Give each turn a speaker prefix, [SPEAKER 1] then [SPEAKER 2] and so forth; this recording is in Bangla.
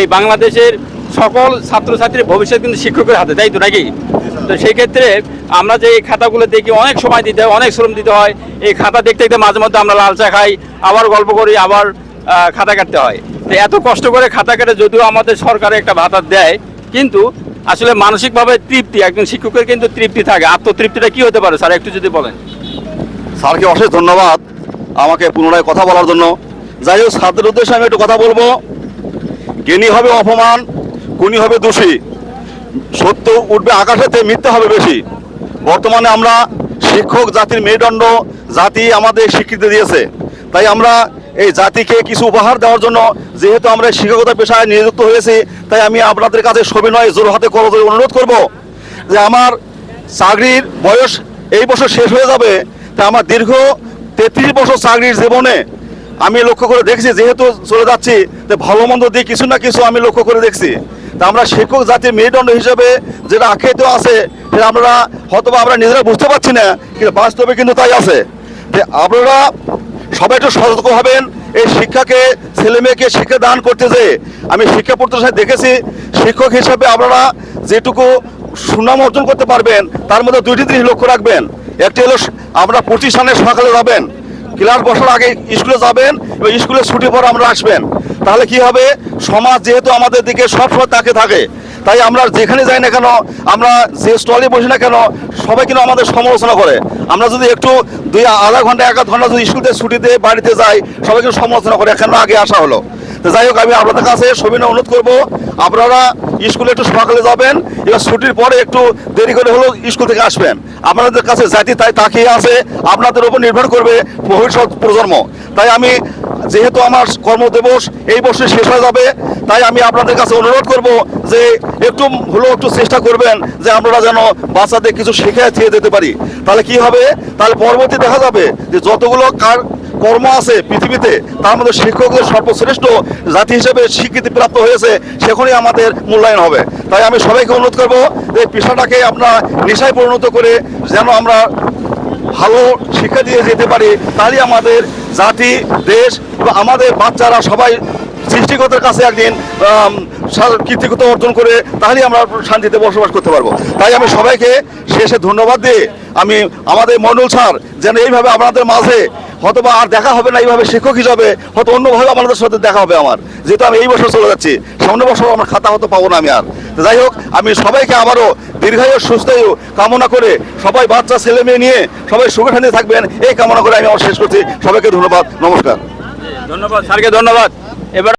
[SPEAKER 1] এই বাংলাদেশের সকল ছাত্রছাত্রীর ভবিষ্যৎ কিন্তু শিক্ষকের হাতে, তাই তো নাকি? তো সেই ক্ষেত্রে আমরা যে এই খাতাগুলো দেখি অনেক সময় দিতে হয়, অনেক শ্রম দিতে হয়। এই খাতা দেখতে দেখতে মাঝে মধ্যে আমরা লাল চা খাই, আবার গল্প করি, আবার খাতা কাটতে হয়। তো এত কষ্ট করে খাতা কাটে যদিও আমাদের সরকারে একটা ভাতা দেয়, কিন্তু আসলে মানসিকভাবে তৃপ্তি, একজন শিক্ষকের কিন্তু তৃপ্তি থাকে। আত্মতৃপ্তিটা কি হতে পারে স্যার, একটু যদি বলেন।
[SPEAKER 2] স্যারকে অশেষ ধন্যবাদ আমাকে পুনরায় কথা বলার জন্য। যাই হোক, ছাত্রের উদ্দেশ্যে আমি একটু কথা বলবো। জ্ঞানী হবে অপমান, গুণী হবে দোষী, সত্য উঠবে আকাশেতে, মিথ্যা হবে বেশি। বর্তমানে আমরা শিক্ষক জাতির মেরুদণ্ড, জাতি আমাদের স্বীকৃতি দিয়েছে। তাই আমরা এই জাতিকে কিছু উপহার দেওয়ার জন্য, যেহেতু আমরা শিক্ষকতা পেশায় নিযুক্ত হয়েছি, তাই আমি আপনাদের কাছে সবিনয় জোর হাতে করজোড়ে অনুরোধ করব যে আমার চাকরির বয়স এই বছর শেষ হয়ে যাবে। তাই আমার দীর্ঘ 33 বছর চাকরির জীবনে আমি লক্ষ্য করে দেখছি, যেহেতু চলে যাচ্ছি, তো ভালো মন্দ দিয়ে কিছু না কিছু আমি লক্ষ্য করে দেখছি। তা আমরা শিক্ষক জাতির মেরুদণ্ড হিসেবে যেটা আখ্যায়িত আছে, সেটা আমরা নিজেরা বুঝতে পারছি না, কিন্তু বাস্তবে কিন্তু তাই আছে। আপনারা সবাই একটু সতর্ক হবেন। এই শিক্ষাকে, ছেলে মেয়েকে শিক্ষা দান করতে যে আমি শিক্ষা প্রতিষ্ঠানে দেখেছি, শিক্ষক হিসাবে আপনারা যেটুকু সুনাম অর্জন করতে পারবেন, তার মধ্যে দুইটি জিনিস লক্ষ্য রাখবেন। একটি হলো আমরা প্রতিষ্ঠানে সকালে যাবেন, ক্লাস বসার আগে স্কুলে যাবেন এবং স্কুলে ছুটি পর আমরা আসবেন। তাহলে কি হবে, সমাজ যেহেতু আমাদের দিকে সবসময় তাকে থাকে, তাই আমরা যেখানে যাই না কেন, আমরা যে স্টলে বসি না কেন, সবাই কিন্তু আমাদের সমালোচনা করে। আমরা যদি একটু আধা ঘন্টা 1 ঘন্টা যদি স্কুল থেকে ছুটিতে বাড়িতে যাই, সবাই কিন্তু সমালোচনা করে, কেন আগে আসা হলো। তো যাই হোক, আমি আপনাদের কাছে সবিনয় অনুরোধ করব, আপনারা স্কুলে একটু সকালে যাবেন, এবার ছুটির পরে একটু দেরি করে হলেও স্কুল থেকে আসবেন। আপনাদের কাছে জাতি তাই তাকিয়ে আছে, আপনাদের উপর নির্ভর করবে ভবিষ্যৎ প্রজন্ম। তাই আমি, যেহেতু আমার কর্মদিবস এই বছর শেষ হয়ে যাবে, তাই আমি আপনাদের কাছে অনুরোধ করব যে একটু হলেও একটু চেষ্টা করবেন যে আমরা যেন বাচ্চাদের কিছু শিখে দিয়ে যেতে পারি। তাহলে কি হবে, তাহলে পরবর্তী দেখা যাবে যে যতগুলো কর্ম আছে পৃথিবীতে, তার মধ্যে শিক্ষকদের সর্বশ্রেষ্ঠ জাতি হিসেবে স্বীকৃতি প্রাপ্ত হয়েছে, সেখানেই আমাদের মূল্যায়ন হবে। তাই আমি সবাইকে অনুরোধ করব যে পেশাটাকে আমরা নেশায় পরিণত করে যেন আমরা ভালো শিক্ষা দিয়ে যেতে পারি, তাহলে আমাদের জাতি, দেশ এবং আমাদের বাচ্চারা সবাই সৃষ্টিকর্তার কাছে একদিন কৃতিজ্ঞতা অর্জন করে, তাহলেই আমরা শান্তিতে বসবাস করতে পারবো। তাই আমি সবাইকে শেষে ধন্যবাদ দিয়ে আমি আমাদের মণ্ডল স্যার যেন এইভাবে আপনাদের মাঝে হয়তো আর দেখা হবে না এইভাবে শিক্ষক হিসাবে, হয়তো অন্যভাবে আপনাদের সাথে দেখা হবে আমার, যেহেতু আমি এই বছর চলে যাচ্ছি, সামনের বছর আমার খাতা হয়তো পাবো না আমি আর। যাই হোক, আমি সবাইকে আবারও দীর্ঘায়ু সুস্থায়ু কামনা করে, সবাই বাচ্চা ছেলে মেয়ে নিয়ে সবাই সুখে শান্তিতে থাকবেন, এই কামনা করে আমি আমার শেষ করছি। সবাইকে ধন্যবাদ, নমস্কার।
[SPEAKER 1] ধন্যবাদ স্যারকে, ধন্যবাদ। এবার